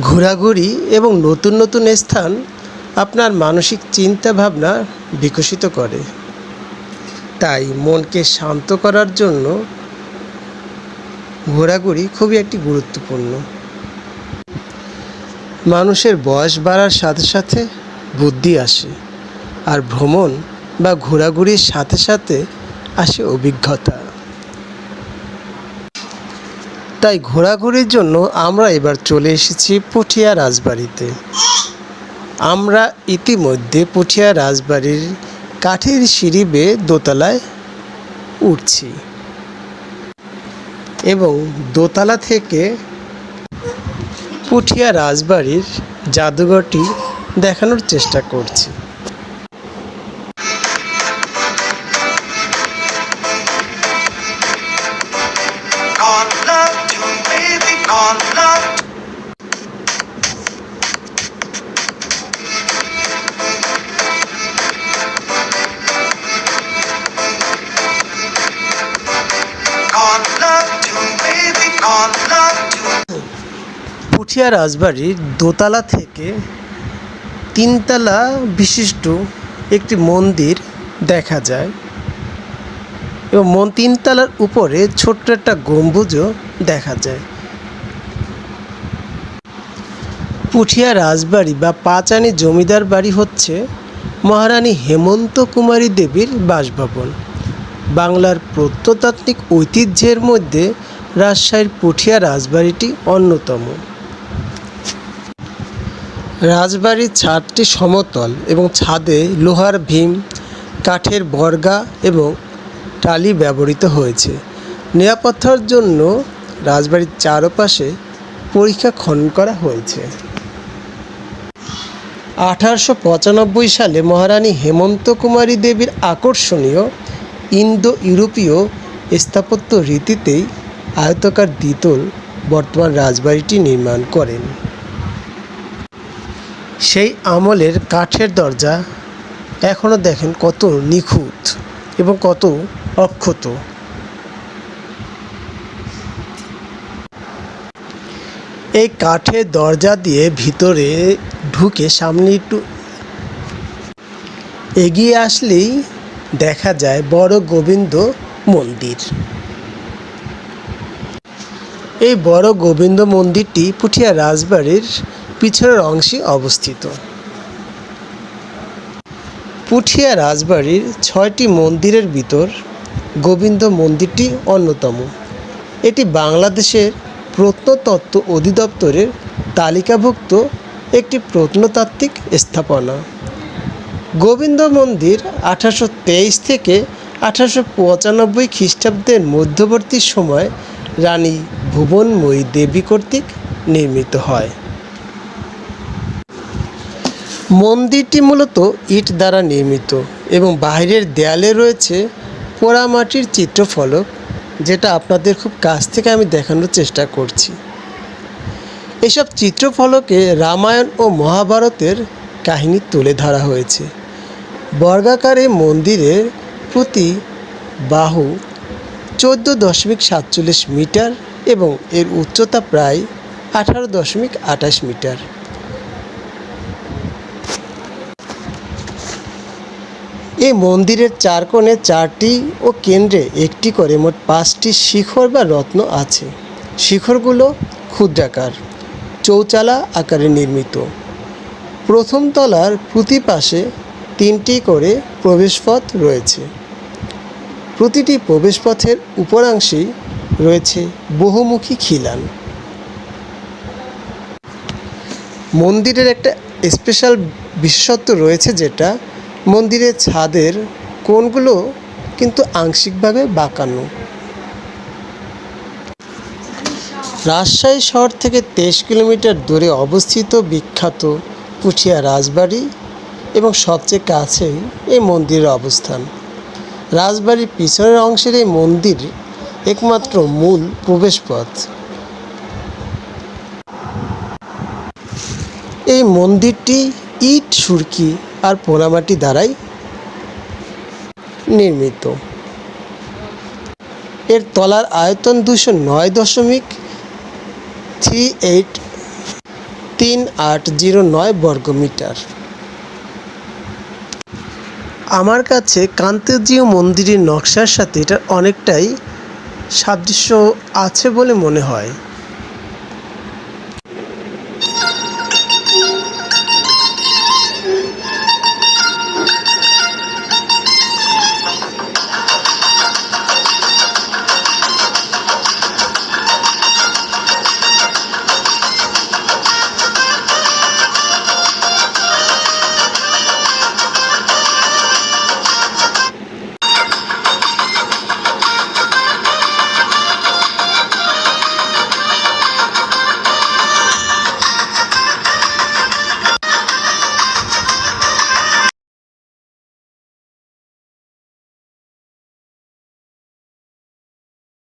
ঘোরাঘুরি এবং নতুন নতুন স্থান আপনার মানসিক চিন্তা ভাবনা বিকশিত করে। তাই মনকে শান্ত করার জন্য ঘোরাঘুরি খুবই একটি গুরুত্বপূর্ণ। মানুষের বয়স বাড়ার সাথে সাথে বুদ্ধি আসে, আর ভ্রমণ বা ঘোরাঘুরির সাথে সাথে আসে অভিজ্ঞতা। তাই ঘোরাঘুরির জন্য আমরা এবার চলে এসেছি পুঠিয়া রাজবাড়িতে। আমরা ইতিমধ্যে পুঠিয়া রাজবাড়ির কাঠের সিঁড়ি বেয়ে দোতলায় উঠছি এবং দোতলা থেকে পুঠিয়া রাজবাড়ির জাদুঘরটি দেখানোর চেষ্টা করছি। পুঠিয়া রাজবাড়ির দোতলা থেকে তিনতলা বিশিষ্ট একটি মন্দির দেখা যায় এবং তিনতলার উপরে ছোট্ট একটা গম্বুজও দেখা যায়। পুঠিয়া রাজবাড়ি বা পাঁচানী জমিদার বাড়ি হচ্ছে মহারানী হেমন্ত কুমারী দেবীর বাসভবন। বাংলার প্রত্নতাত্ত্বিক ঐতিহ্যের মধ্যে রাজশাহীর পুঠিয়া রাজবাড়িটি অন্যতম। রাজবাড়ির ছাদটি সমতল এবং ছাদে লোহার ভীম, কাঠের বর্গা এবং টালি ব্যবহৃত হয়েছে। নিরাপত্তার জন্য রাজবাড়ির চারপাশে পরিখা খনন করা হয়েছে। 1895 সালে মহারানী হেমন্ত কুমারী দেবীর আকর্ষণীয় ইন্দো ইউরোপীয় স্থাপত্য রীতিতেই আয়তাকার দ্বিতল বর্তমান রাজবাড়িটি নির্মাণ করেন। সেই আমলের কাঠের দরজা এখনও দেখেন কত নিখুঁত এবং কত অক্ষত। এই কাঠের দরজা দিয়ে ভিতরে ঢুকে সামনে একটু এগিয়ে আসলেই দেখা যায় বড় গোবিন্দ মন্দির। এই বড় গোবিন্দ মন্দিরটি পুঠিয়া রাজবাড়ির পিছনের অংশে অবস্থিত। পুঠিয়া রাজবাড়ির 6টি মন্দিরের ভিতর গোবিন্দ মন্দিরটি অন্যতম। এটি বাংলাদেশের প্রত্নতত্ত্ব অধিদপ্তরের তালিকাভুক্ত একটি প্রত্নতাত্ত্বিক স্থাপনা। গোবিন্দ মন্দির 1823 থেকে 1895 খ্রিস্টাব্দের মধ্যবর্তী সময় রানী ভুবনময়ী দেবী কর্তৃক নির্মিত হয়। মন্দিরটি মূলত ইট দ্বারা নির্মিত এবং বাইরের দেয়ালে রয়েছে পোড়ামাটির চিত্রফলক, যেটা আপনাদের খুব কাছ থেকে আমি দেখানোর চেষ্টা করছি। এসব চিত্রফলকে রামায়ণ ও মহাভারতের কাহিনী তুলে ধরা হয়েছে। বর্গাকার এই মন্দিরের প্রতি বাহু 14.47 মিটার এবং এর উচ্চতা প্রায় 18.28 মিটার। এই মন্দিরের চার কোণে 4টি ও কেন্দ্রে একটি করে মোট 5টি শিখর বা রত্ন আছে। শিখরগুলো ক্ষুদ্রাকার, চৌচালা আকারে নির্মিত। প্রথম তলার প্রতি পাশে 3টি করে প্রবেশপথ রয়েছে। প্রতিটি প্রবেশপথের উপরাংশেই রয়েছে বহুমুখী খিলান। মন্দিরের একটা স্পেশাল বিশেষত্ব রয়েছে, যেটা মন্দিরের ছাদের কোণগুলো কিন্তু আংশিকভাবে বাঁকানো। রাজশাহী শহর থেকে 23 কিলোমিটার দূরে অবস্থিত বিখ্যাত পুঠিয়া রাজবাড়ি এবং সবচেয়ে কাছেই এই মন্দিরের অবস্থান। রাজবাড়ির পিছনের অংশের এই মন্দির একমাত্র মূল প্রবেশপথ। এই মন্দিরটি ইট, সুরকি আর পোড়ামাটি দ্বারাই নির্মিত। এর তলার আয়তন 209.38 3809 বর্গমিটার। আমার কাছে কান্তজিউ মন্দিরের নকশার সাথে এটার অনেকটাই সাদৃশ্য আছে বলে মনে হয়।